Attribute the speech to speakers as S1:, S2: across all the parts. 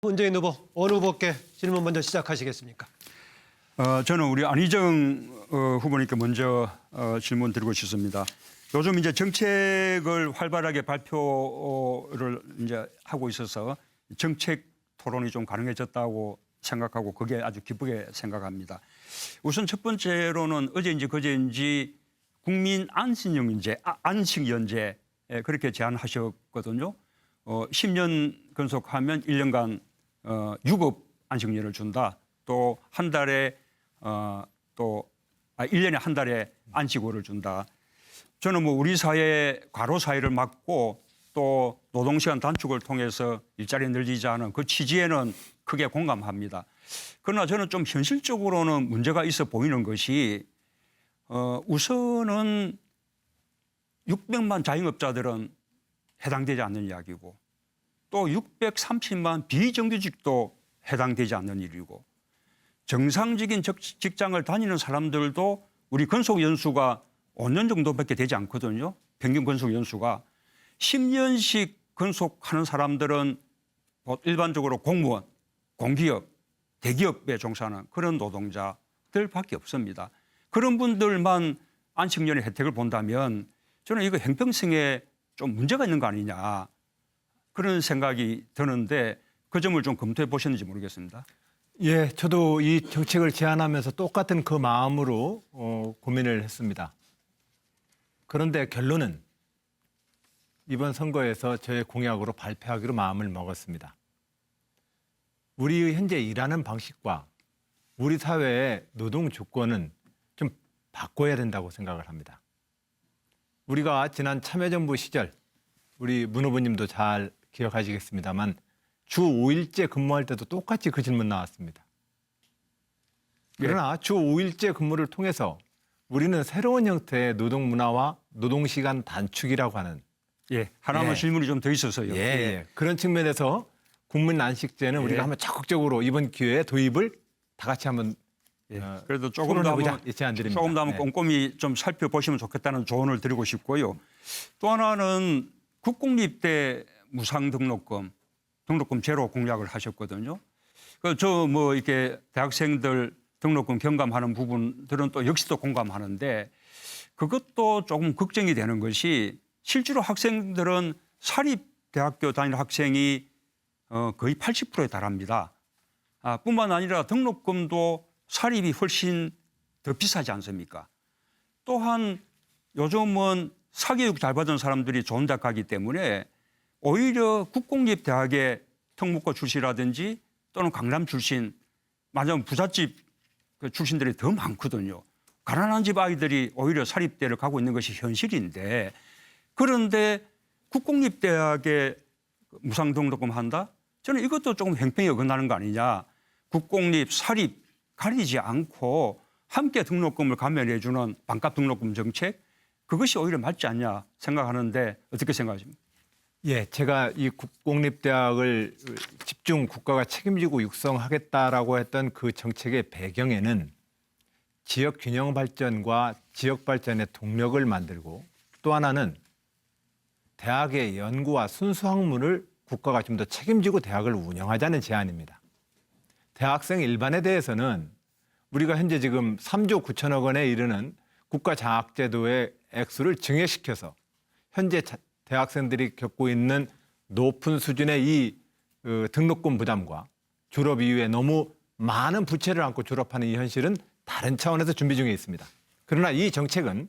S1: 문재인 후보, 어느 후보께 질문 먼저 시작하시겠습니까?
S2: 저는 우리 안희정 후보님께 먼저 질문 드리고 싶습니다. 요즘 이제 정책을 활발하게 발표를 이제 하고 있어서 정책 토론이 좀 가능해졌다고 생각하고 그게 아주 기쁘게 생각합니다. 우선 첫 번째로는 어제인지 그제인지 국민 안식연재 그렇게 제안하셨거든요. 10년 근속하면 1년간 유급 안식년을 준다. 또 한 달에 1년에 한 달에 안식월을 준다. 저는 뭐 우리 사회 과로 사회를 막고 또 노동시간 단축을 통해서 일자리 늘리자는 그 취지에는 크게 공감합니다. 그러나 저는 좀 현실적으로는 문제가 있어 보이는 것이 우선은 600만 자영업자들은 해당되지 않는 이야기고 또 630만 비정규직도 해당되지 않는 일이고 정상적인 직장을 다니는 사람들도 우리 근속 연수가 5년 정도밖에 되지 않거든요. 평균 근속 연수가. 10년씩 근속하는 사람들은 일반적으로 공무원, 공기업, 대기업에 종사하는 그런 노동자들밖에 없습니다. 그런 분들만 안식년의 혜택을 본다면 저는 이거 형평성에 좀 문제가 있는 거 아니냐 그런 생각이 드는데 그 점을 좀 검토해 보셨는지 모르겠습니다.
S1: 예, 저도 이 정책을 제안하면서 똑같은 그 마음으로 고민을 했습니다. 그런데 결론은 이번 선거에서 저의 공약으로 발표하기로 마음을 먹었습니다. 우리 현재 일하는 방식과 우리 사회의 노동 조건은 좀 바꿔야 된다고 생각을 합니다. 우리가 지난 참여정부 시절 우리 문 후보님도 잘 기억하시겠습니다만 주 5일째 근무할 때도 똑같이 그 질문 나왔습니다. 그러나 주 5일째 근무를 통해서 우리는 새로운 형태의 노동 문화와 노동 시간 단축이라고 하는
S2: 하나만 질문이 좀 더 있어서요.
S1: 그런 측면에서 국민 안식제는 우리가 한번 적극적으로 이번 기회에 도입을 다 같이 한번
S2: 그래도 조금 더 한번
S1: 네.
S2: 꼼꼼히 좀 살펴보시면 좋겠다는 조언을 드리고 싶고요. 또 하나는 국공립대 무상등록금 제로 공약을 하셨거든요. 저 뭐 이렇게 대학생들 등록금 경감하는 부분들은 또 역시 또 공감하는데 그것도 조금 걱정이 되는 것이 실제로 학생들은 사립대학교 다니는 학생이 거의 80%에 달합니다. 뿐만 아니라 등록금도 사립이 훨씬 더 비싸지 않습니까? 또한 요즘은 사교육 잘 받은 사람들이 좋은 대학 가기 때문에 오히려 국공립대학의 특목고 출신이라든지 또는 강남 출신, 맞으면 부잣집 출신들이 더 많거든요. 가난한 집 아이들이 오히려 사립대를 가고 있는 것이 현실인데 그런데 국공립대학에 무상등록금 한다? 저는 이것도 조금 형평이 어긋나는 거 아니냐. 국공립, 사립 가리지 않고 함께 등록금을 감면해 주는 반값 등록금 정책 그것이 오히려 맞지 않냐 생각하는데 어떻게 생각하십니까?
S1: 예, 제가 이 국공립대학을 집중 국가가 책임지고 육성하겠다라고 했던 그 정책의 배경에는 지역 균형 발전과 지역 발전의 동력을 만들고 또 하나는 대학의 연구와 순수 학문을 국가가 좀 더 책임지고 대학을 운영하자는 제안입니다. 대학생 일반에 대해서는 우리가 현재 지금 3조 9천억 원에 이르는 국가장학제도의 액수를 증액시켜서 현재 대학생들이 겪고 있는 높은 수준의 이 등록금 부담과 졸업 이후에 너무 많은 부채를 안고 졸업하는 이 현실은 다른 차원에서 준비 중에 있습니다. 그러나 이 정책은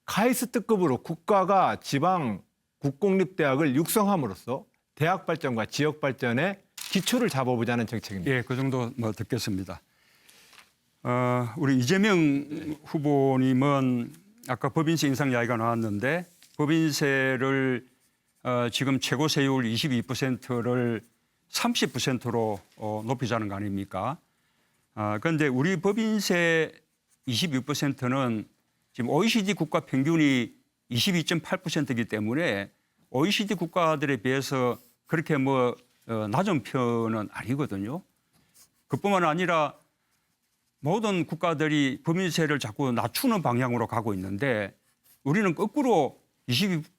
S1: 카이스트급으로 국가가 지방 국공립대학을 육성함으로써 대학 발전과 지역 발전의 기초를 잡아보자는 정책입니다.
S2: 예, 그 정도 뭐 듣겠습니다. 우리 이재명 후보님은 아까 법인세 인상 이야기가 나왔는데 법인세를 지금 최고 세율 22%를 30%로 높이자는 거 아닙니까? 그런데 우리 법인세 22%는 지금 OECD 국가 평균이 22.8%이기 때문에 OECD 국가들에 비해서 그렇게 낮은 편은 아니거든요. 그뿐만 아니라 모든 국가들이 법인세를 자꾸 낮추는 방향으로 가고 있는데 우리는 거꾸로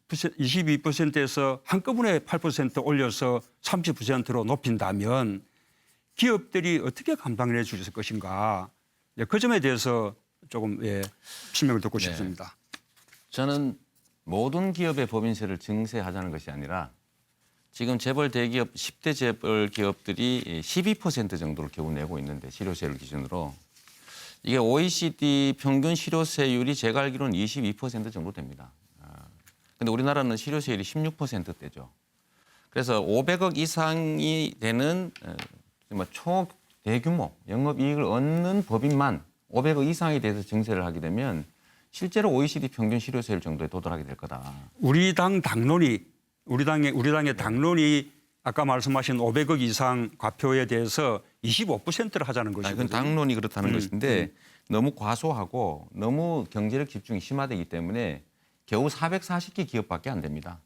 S2: 22%에서 한꺼번에 8% 올려서 30%로 높인다면 기업들이 어떻게 감당을 해 주실 것인가. 그 점에 대해서 조금 설명을 듣고 싶습니다.
S3: 저는 모든 기업의 법인세를 증세하자는 것이 아니라 지금 재벌 대기업 10대 재벌 기업들이 12% 정도를 겨우 내고 있는데 실효세를 기준으로 이게 OECD 평균 실효세율이 제가 알기로는 22% 정도 됩니다. 근데 우리나라는 실효세율이 16%대죠. 그래서 500억 이상이 되는 초대규모 영업이익을 얻는 법인만 500억 이상에 대해서 증세를 하게 되면 실제로 OECD 평균 실효세율 정도에 도달하게 될 거다.
S2: 우리 당의 당론이 아까 말씀하신 500억 이상 과표에 대해서 25%를 하자는 것이거든요.
S3: 그건 당론이 그렇다는 것인데 너무 과소하고 너무 경제력 집중이 심화되기 때문에 겨우 440개 기업밖에 안 됩니다.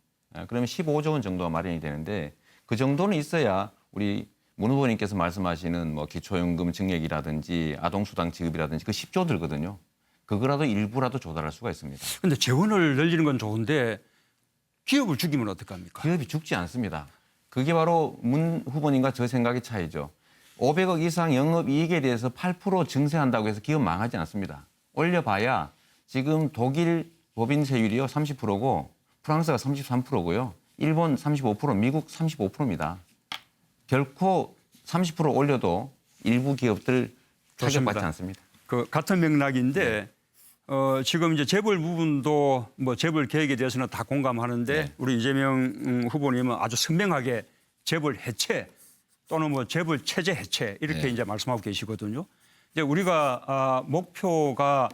S3: 그러면 15조 원 정도가 마련이 되는데 그 정도는 있어야 우리 문 후보님께서 말씀하시는 뭐 기초연금 증액이라든지 아동수당 지급이라든지 그 10조 들거든요. 그거라도 일부라도 조달할 수가 있습니다.
S2: 그런데 재원을 늘리는 건 좋은데 기업을 죽이면 어떡합니까?
S3: 기업이 죽지 않습니다. 그게 바로 문 후보님과 저 생각의 차이죠. 500억 이상 영업이익에 대해서 8% 증세한다고 해서 기업 망하지 않습니다. 올려봐야 지금 독일 법인세율이요 30%고 프랑스가 33%고요. 일본 35%, 미국 35%입니다. 결코 30% 올려도 일부 기업들 타격받지 않습니다.
S2: 그 같은 맥락인데 지금 이제 재벌 부분도 뭐 재벌 계획에 대해서는 다 공감하는데 우리 이재명 후보님은 아주 선명하게 재벌 해체 또는 뭐 재벌 체제 해체 이렇게 이제 말씀하고 계시거든요. 이제 우리가 목표가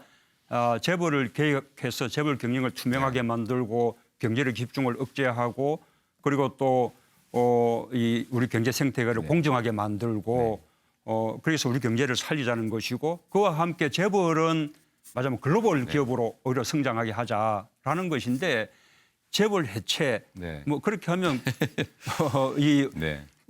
S2: 재벌을 개혁해서 재벌 경영을 투명하게 만들고 경제력 집중을 억제하고 그리고 또 이 우리 경제 생태계를 공정하게 만들고 그래서 우리 경제를 살리자는 것이고 그와 함께 재벌은 말하자면 글로벌 기업으로 오히려 성장하게 하자라는 것인데 재벌 해체 뭐 그렇게 하면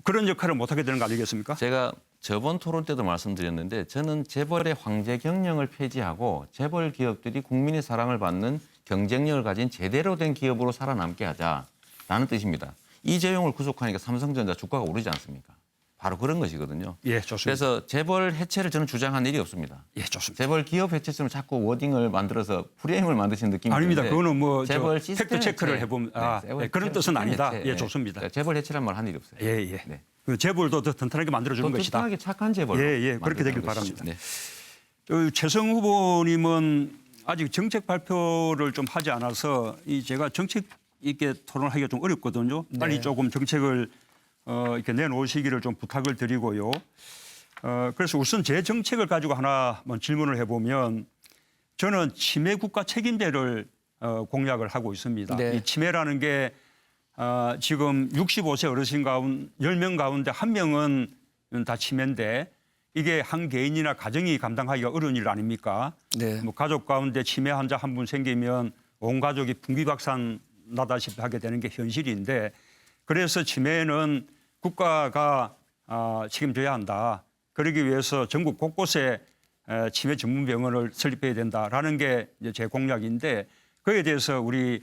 S2: 그런 역할을 못하게 되는 거 아니겠습니까?
S3: 제가 저번 토론 때도 말씀드렸는데 저는 재벌의 황제 경영을 폐지하고 재벌 기업들이 국민의 사랑을 받는 경쟁력을 가진 제대로 된 기업으로 살아남게 하자라는 뜻입니다. 이재용을 구속하니까 삼성전자 주가가 오르지 않습니까? 바로 그런 것이거든요.
S2: 예, 좋습니다.
S3: 그래서 재벌 해체를 저는 주장한 일이 없습니다.
S2: 예, 좋습니다.
S3: 재벌 기업 해체처럼 자꾸 워딩을 만들어서 프레임을 만드시는 느낌이
S2: 아닙니다.
S3: 드는데
S2: 그거는 뭐
S3: 재벌
S2: 팩트 체크를 해보면 그런 뜻은 아니다. 예, 좋습니다.
S3: 그러니까 재벌 해체란 말 한 일이 없어요.
S2: 예. 그 재벌도 더 튼튼하게 만들어주는
S3: 더
S2: 것이다.
S3: 튼튼하게 착한 재벌.
S2: 그렇게 되길 바랍니다.
S3: 네.
S2: 최성 후보님은 아직 정책 발표를 좀 하지 않아서 제가 정책 있게 토론하기가 좀 어렵거든요. 빨리 조금 정책을 이렇게 내놓으시기를 좀 부탁을 드리고요. 그래서 우선 제 정책을 가지고 하나 질문을 해보면 저는 치매 국가 책임제를 공약을 하고 있습니다. 이 치매라는 게 지금 65세 어르신 가운데 10명 가운데 1명은 다 치매인데 이게 한 개인이나 가정이 감당하기가 어려운 일 아닙니까? 뭐 가족 가운데 치매 환자 한 분 생기면 온 가족이 풍비박산 나다시피 하게 되는 게 현실인데 그래서 치매는 국가가 책임져야 한다. 그러기 위해서 전국 곳곳에 치매 전문 병원을 설립해야 된다라는 게 제 공약인데 그에 대해서 우리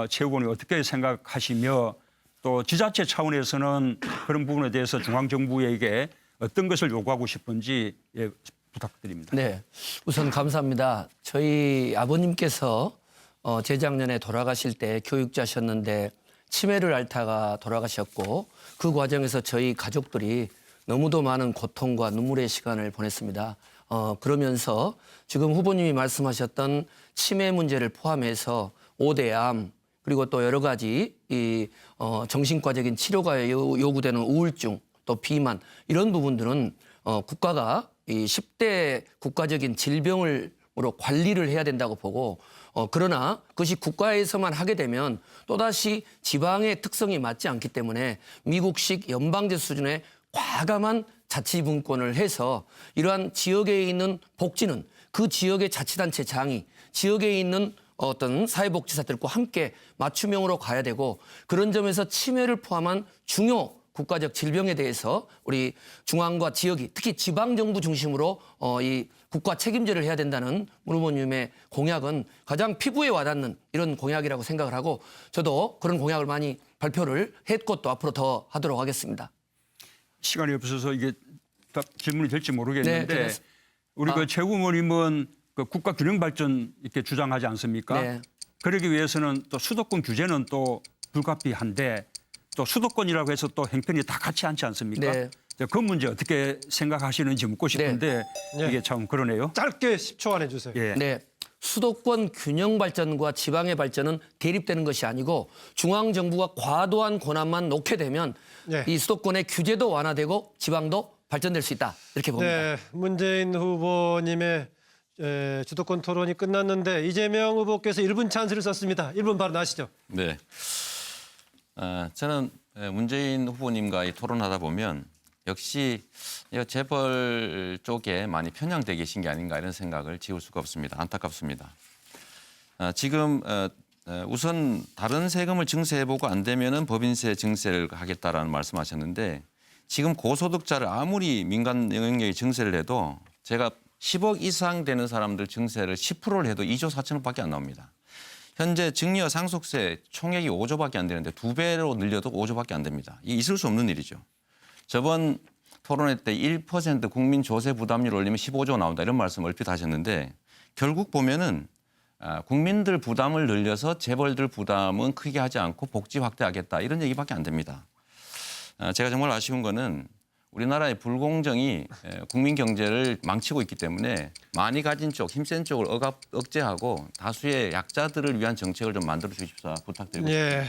S2: 최 후보님 어떻게 생각하시며 또 지자체 차원에서는 그런 부분에 대해서 중앙정부에게 어떤 것을 요구하고 싶은지 부탁드립니다.
S4: 네, 우선 감사합니다. 저희 아버님께서 재작년에 돌아가실 때 교육자셨는데 치매를 앓다가 돌아가셨고 그 과정에서 저희 가족들이 너무도 많은 고통과 눈물의 시간을 보냈습니다. 그러면서 지금 후보님이 말씀하셨던 치매 문제를 포함해서 5대암 그리고 또 여러 가지 정신과적인 치료가 요구되는 우울증 또 비만 이런 부분들은 국가가 이 10대 국가적인 질병으로 관리를 해야 된다고 보고 그러나 그것이 국가에서만 하게 되면 또다시 지방의 특성이 맞지 않기 때문에 미국식 연방제 수준의 과감한 자치분권을 해서 이러한 지역에 있는 복지는 그 지역의 자치단체장이 지역에 있는 어떤 사회복지사들과 함께 맞춤형으로 가야 되고 그런 점에서 치매를 포함한 중요 국가적 질병에 대해서 우리 중앙과 지역이 특히 지방 정부 중심으로 이 국가 책임제를 해야 된다는 문 후보님의 공약은 가장 피부에 와닿는 이런 공약이라고 생각을 하고 저도 그런 공약을 많이 발표를 했고 또 앞으로 더 하도록 하겠습니다.
S2: 시간이 없어서 이게 딱 질문이 될지 모르겠는데
S4: 네, 됐습니다.
S2: 우리 그 최 후보님은 그 국가 균형 발전 이렇게 주장하지 않습니까?
S4: 네.
S2: 그러기 위해서는 또 수도권 규제는 또 불가피한데 또 수도권이라고 해서 또 형편이 다 같지 않지 않습니까?
S4: 네.
S2: 그 문제 어떻게 생각하시는지 묻고 싶은데
S5: 네.
S2: 이게 참 그러네요.
S5: 짧게 10초 안에 주세요.
S2: 예.
S4: 네. 수도권 균형 발전과 지방의 발전은 대립되는 것이 아니고 중앙 정부가 과도한 권한만 놓게 되면
S5: 네.
S4: 이 수도권의 규제도 완화되고 지방도 발전될 수 있다. 이렇게 봅니다.
S5: 네, 문재인 후보님의 주도권 토론이 끝났는데 이재명 후보께서 1분 찬스를 썼습니다. 1분 바로 나시죠.
S3: 네. 저는 문재인 후보님과 이 토론하다 보면 역시 이 재벌 쪽에 많이 편향돼 계신 게 아닌가 이런 생각을 지울 수가 없습니다. 안타깝습니다. 지금 우선 다른 세금을 증세해보고 안 되면은 법인세 증세를 하겠다라는 말씀하셨는데 지금 고소득자를 아무리 민간 영역에 증세를 해도 제가 10억 이상 되는 사람들 증세를 10%를 해도 2조 4천억밖에 안 나옵니다. 현재 증여 상속세 총액이 5조밖에 안 되는데 2배로 늘려도 5조밖에 안 됩니다. 이게 있을 수 없는 일이죠. 저번 토론회 때 1% 국민 조세 부담률 올리면 15조 나온다 이런 말씀 얼핏 하셨는데 결국 보면은 국민들 부담을 늘려서 재벌들 부담은 크게 하지 않고 복지 확대하겠다 이런 얘기밖에 안 됩니다. 제가 정말 아쉬운 거는 우리나라의 불공정이 국민 경제를 망치고 있기 때문에 많이 가진 쪽, 힘센 쪽을 억제하고 다수의 약자들을 위한 정책을 좀 만들어 주십사 부탁드리고 싶습니다.
S5: 예,